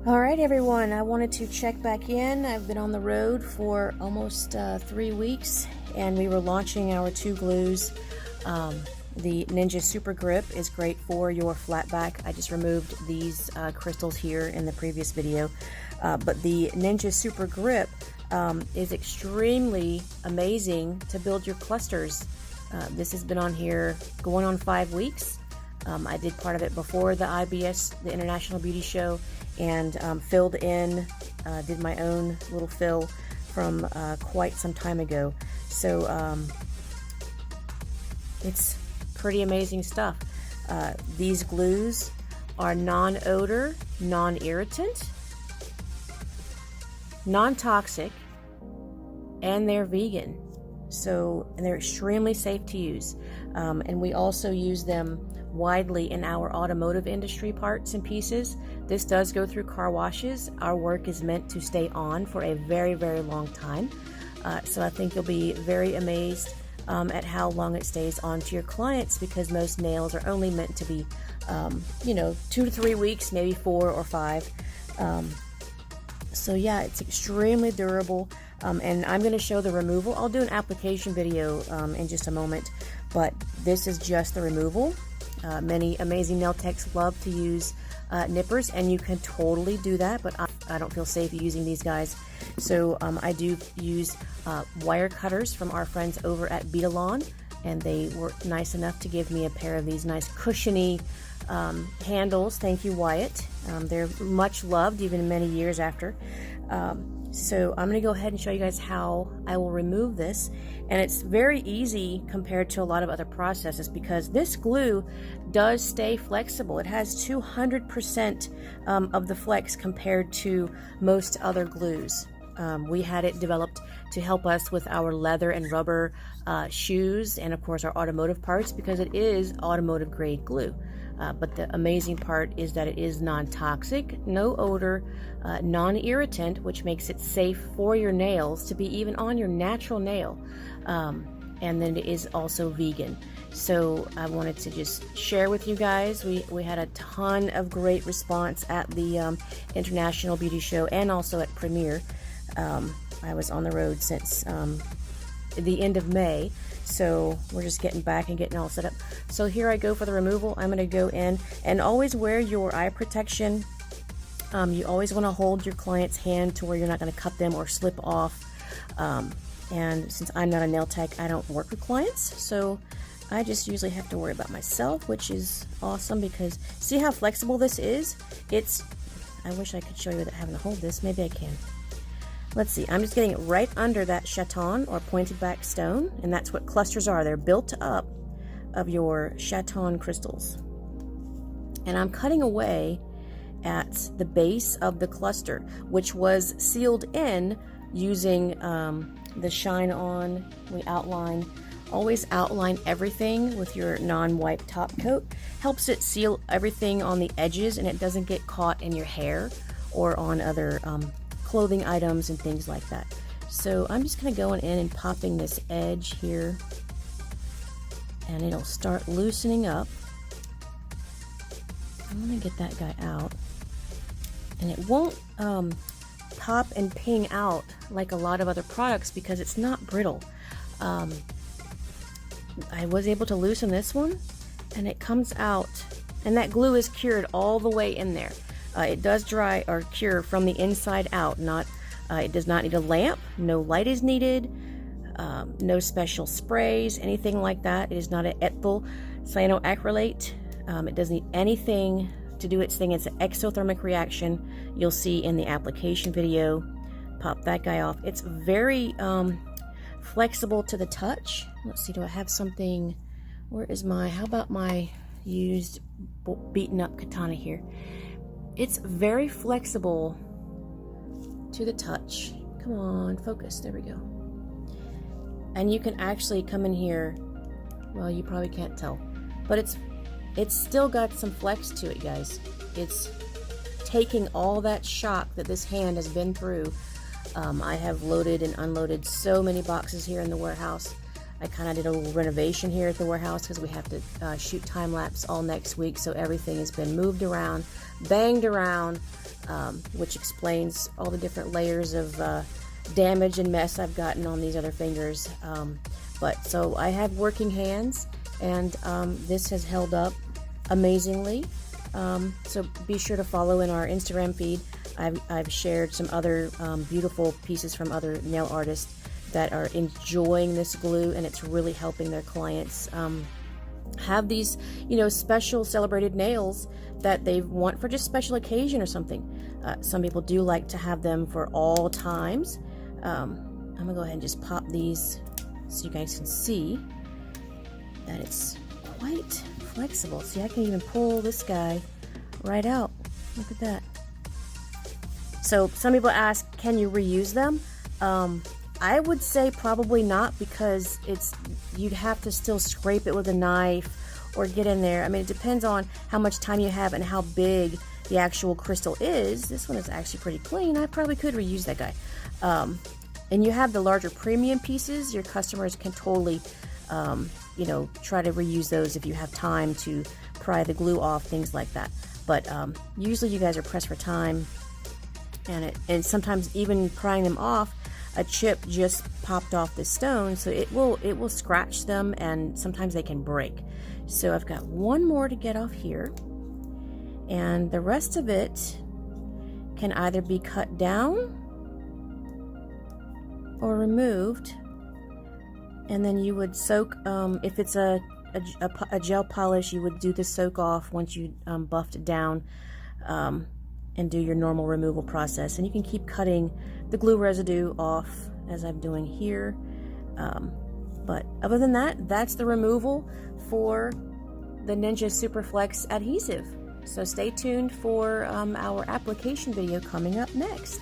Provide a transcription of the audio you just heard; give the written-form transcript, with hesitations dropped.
Alright everyone, I wanted to check back in. I've been on the road for almost 3 weeks and we were launching our two glues. The Ninja Super Grip is great for your flat back. I just removed these crystals here in the previous video. But the Ninja Super Grip is extremely amazing to build your clusters. This has been on here going on 5 weeks. I did part of it before the IBS, the International Beauty Show, and filled in, did my own little fill from quite some time ago. So it's pretty amazing stuff. These glues are non-odor, non-irritant, non-toxic, and they're vegan. And they're extremely safe to use. And we also use them widely in our automotive industry parts and pieces. This does go through car washes. Our work is meant to stay on for a very, very long time. So I think you'll be very amazed at how long it stays on to your clients, because most nails are only meant to be, 2 to 3 weeks, maybe 4 or 5. So yeah, it's extremely durable. And I'm going to show the removal. I'll do an application video in just a moment, but this is just the removal. Many amazing nail techs love to use nippers, and you can totally do that, but I don't feel safe using these guys. So I do use wire cutters from our friends over at Betalon, and they were nice enough to give me a pair of these nice cushiony handles. Thank you, Wyatt. They're much loved even many years after. So I'm going to go ahead and show you guys how I will remove this, and it's very easy compared to a lot of other processes because this glue does stay flexible. It has 200% of the flex compared to most other glues. We had it developed to help us with our leather and rubber shoes, and of course our automotive parts, because it is automotive grade glue. But the amazing part is that it is non-toxic, no odor, non-irritant, which makes it safe for your nails to be even on your natural nail. And then it is also vegan. So I wanted to just share with you guys. We had a ton of great response at the International Beauty Show and also at Premiere. I was on the road since the end of May. So we're just getting back and getting all set up. So here I go for the removal. I'm going to go in, and always wear your eye protection. You always want to hold your client's hand to where you're not going to cut them or slip off. And since I'm not a nail tech, I don't work with clients, so I just usually have to worry about myself, which is awesome because see how flexible this is? I wish I could show you without having to hold this. Maybe I can. Let's see, I'm just getting it right under that chaton or pointed back stone, and that's what clusters are. They're built up of your chaton crystals. And I'm cutting away at the base of the cluster, which was sealed in using the shine on. Always outline everything with your non-wipe top coat. Helps it seal everything on the edges, and it doesn't get caught in your hair or on other clothing items and things like that. So I'm just going to go in and popping this edge here, and it'll start loosening up. I'm going to get that guy out, and it won't pop and ping out like a lot of other products because it's not brittle. I was able to loosen this one, and it comes out, and that glue is cured all the way in there. It does dry or cure from the inside out. It does not need a lamp. No light is needed. No special sprays, anything like that. It is not an ethyl cyanoacrylate. It doesn't need anything to do its thing. It's an exothermic reaction. You'll see in the application video. Pop that guy off. It's very flexible to the touch. Let's see, do I have something? How about my used beaten up katana here? It's very flexible to the touch. Come on, focus. There we go. And you can actually come in here. Well, you probably can't tell, but it's still got some flex to it, guys. It's taking all that shock that this hand has been through. I have loaded and unloaded so many boxes here in the warehouse. I kind of did a little renovation here at the warehouse because we have to shoot time lapse all next week, so everything has been moved around, banged around, which explains all the different layers of damage and mess I've gotten on these other fingers. But so I have working hands, and this has held up amazingly. So be sure to follow in our Instagram feed. I've shared some other beautiful pieces from other nail artists that are enjoying this glue, and it's really helping their clients have these, you know, special celebrated nails that they want for just special occasion or something. Some people do like to have them for all times. I'm gonna go ahead and just pop these so you guys can see that it's quite flexible. See, I can even pull this guy right out. Look at that. So some people ask, can you reuse them? I would say probably not, because you'd have to still scrape it with a knife or get in there. I mean, it depends on how much time you have and how big the actual crystal is. This one is actually pretty clean. I probably could reuse that guy. And you have the larger premium pieces. Your customers can totally, you know, try to reuse those if you have time to pry the glue off, things like that. But usually you guys are pressed for time, and sometimes even prying them off, a chip just popped off the stone, so it will scratch them, and sometimes they can break. So I've got one more to get off here, and the rest of it can either be cut down or removed, and then you would soak, if it's a gel polish, you would do the soak off once you buffed it down, and do your normal removal process. And you can keep cutting the glue residue off as I'm doing here. But other than that, that's the removal for the Ninja SuperFlex adhesive. So stay tuned for our application video coming up next.